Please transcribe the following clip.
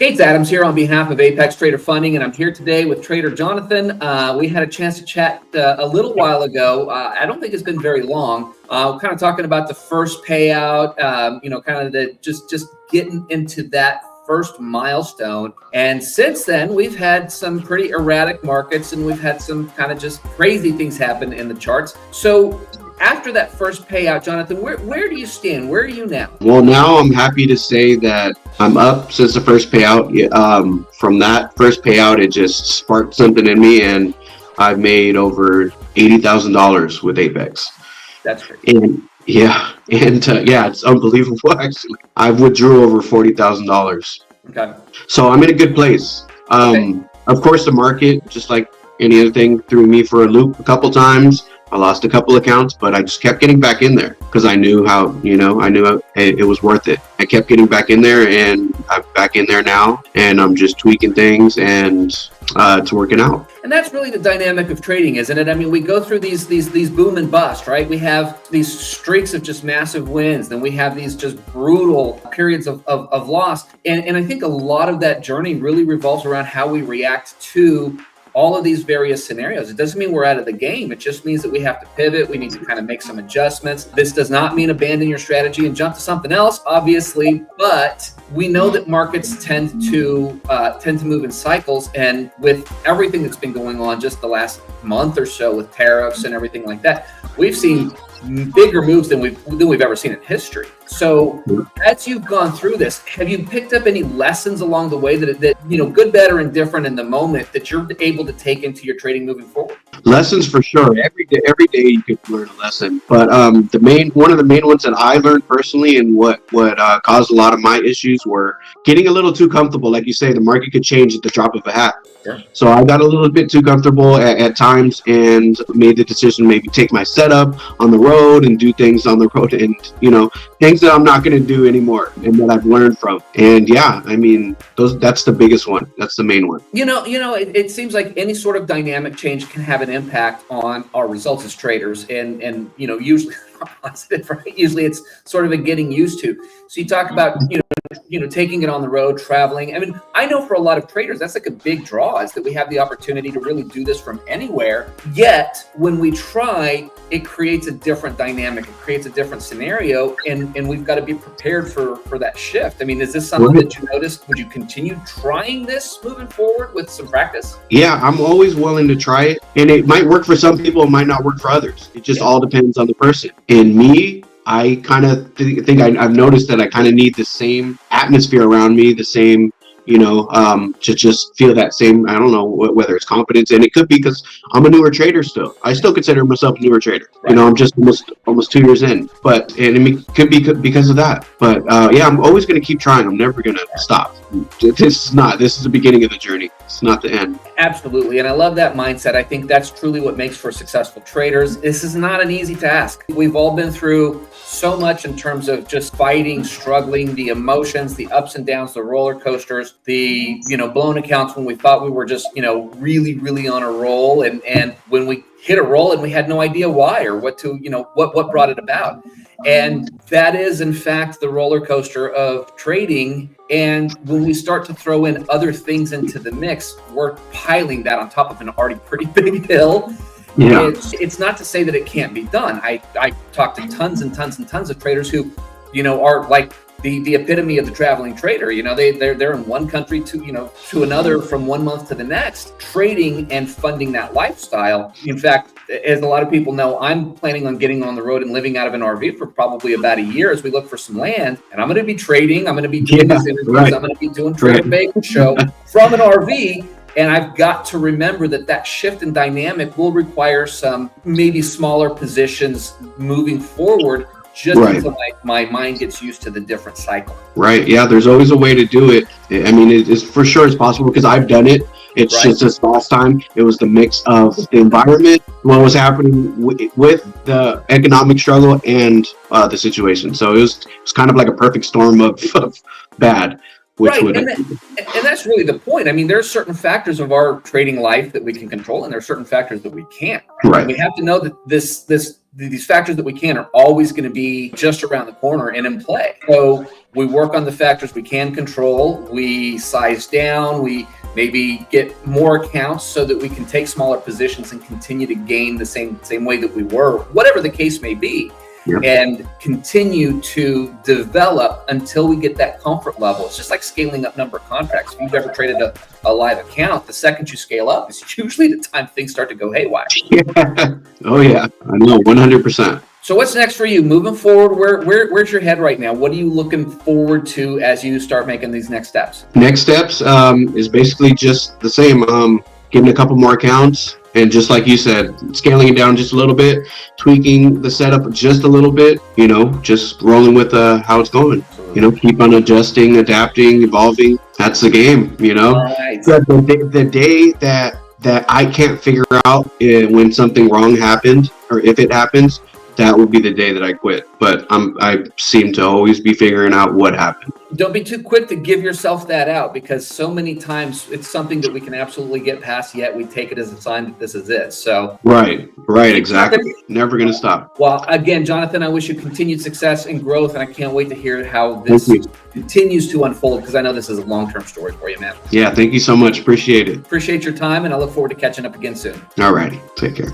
Hey, it's Adams here on behalf of Apex Trader Funding, and I'm here today with Trader Jonathan. We had a chance to chat a little while ago. I don't think it's been very long. Kind of talking about the first payout, kind of the just getting into that first milestone. And since then, we've had some pretty erratic markets, and we've had some kind of just crazy things happen in the charts. So after that first payout, Jonathan, where do you stand? Where are you now? Well, now I'm happy to say that I'm up since the first payout. From that first payout, it just sparked something in me, and I've made over $80,000 with Apex. That's great. And it's unbelievable. Actually, I've withdrew over $40,000. Okay. So I'm in a good place. Of course, the market, just like any other thing, threw me for a loop a couple times. I lost a couple accounts, but I just kept getting back in there because I knew it was worth it. I kept getting back in there, and I'm back in there now, and I'm just tweaking things, and it's working out. And that's really the dynamic of trading, isn't it? I mean, we go through these boom and bust, right? We have these streaks of just massive wins, then we have these just brutal periods of loss. And I think a lot of that journey really revolves around how we react to all of these various scenarios. It doesn't mean we're out of the game. It just means that we have to pivot. We need to kind of make some adjustments. This does not mean abandon your strategy and jump to something else, obviously, but we know that markets tend to move in cycles. And with everything that's been going on just the last month or so with tariffs and everything like that, we've seen bigger moves than we've ever seen in history. So as you've gone through this, have you picked up any lessons along the way that good, bad, or indifferent in the moment that you're able to take into your trading moving forward? Lessons for sure. Every day you could learn a lesson. But one of the main ones that I learned personally, and what caused a lot of my issues, were getting a little too comfortable. Like you say, the market could change at the drop of a hat. Sure. So I got a little bit too comfortable at times, and made the decision to maybe take my setup on the road and do things on the road, and things that I'm not going to do anymore, and that I've learned from. And that's the biggest one. That's the main one. It seems like any sort of dynamic change can have an impact on our results as traders, and usually positive, right? Usually it's sort of a getting used to. So you talk about taking it on the road, traveling. I mean, I know for a lot of traders, that's like a big draw, is that we have the opportunity to really do this from anywhere. Yet when we try, it creates a different dynamic. It creates a different scenario, and we've got to be prepared for that shift. I mean, is this something that you noticed? Would you continue trying this moving forward with some practice? Yeah, I'm always willing to try it, and it might work for some people, it might not work for others. It just all depends on the person. And me, I kind of think I've noticed that I kind of need the same atmosphere around me, the same, to just feel that same, I don't know whether it's confidence. And it could be because I'm a newer trader still. I still consider myself a newer trader. Right. I'm just almost 2 years in, and it could be because of that. But I'm always going to keep trying. I'm never going to stop. This is the beginning of the journey. It's not the end. Absolutely. And I love that mindset. I think that's truly what makes for successful traders. This is not an easy task. We've all been through so much in terms of just fighting, struggling, the emotions, the ups and downs, the roller coasters, the, blown accounts when we thought we were just, really, really on a roll. And when we hit a roll and we had no idea why or what brought it about. And that is, in fact, the roller coaster of trading. And when we start to throw in other things into the mix, we're piling that on top of an already pretty big hill. Yeah. It's not to say that it can't be done. I talk to tons and tons and tons of traders who, are like the epitome of the traveling trader. They're in one country to another from 1 month to the next, trading and funding that lifestyle. In fact, as a lot of people know, I'm planning on getting on the road and living out of an RV for probably about a year as we look for some land. And I'm going to be trading. I'm going to be doing these interviews. Right. I'm going to be doing Trader Bacon show from an RV. And I've got to remember that shift in dynamic will require some maybe smaller positions moving forward, just until my mind gets used to the different cycle. Right. Yeah. There's always a way to do it. I mean, it's for sure it's possible because I've done it. It's just this last time, it was the mix of the environment, what was happening with the economic struggle, and the situation. So it was kind of like a perfect storm of bad. And that's really the point. I mean, there are certain factors of our trading life that we can control, and there are certain factors that we can't. Right. And we have to know that this these factors that we can are always going to be just around the corner and in play. So we work on the factors we can control. We size down. We maybe get more accounts so that we can take smaller positions and continue to gain the same way that we were, whatever the case may be. Yep. And continue to develop until we get that comfort level. It's just like scaling up number of contracts. If you've ever traded a live account, the second you scale up is usually the time things start to go haywire. Yeah. Oh yeah, I know, 100%. So what's next for you moving forward? Where's your head right now? What are you looking forward to as you start making these next steps? Next steps is basically just the same. Getting a couple more accounts. And just like you said, scaling it down just a little bit, tweaking the setup just a little bit, just rolling with how it's going. Keep on adjusting, adapting, evolving. That's the game, Right. But the day that I can't figure out when something wrong happened, or if it happens, that would be the day that I quit. But I seem to always be figuring out what happened. Don't be too quick to give yourself that out, because so many times it's something that we can absolutely get past, yet we take it as a sign that this is it. So right, exactly. Never going to stop. Well, again, Jonathan, I wish you continued success and growth, and I can't wait to hear how this continues to unfold, because I know this is a long-term story for you, man. Yeah, thank you so much. Appreciate it. Appreciate your time, and I look forward to catching up again soon. All righty. Take care.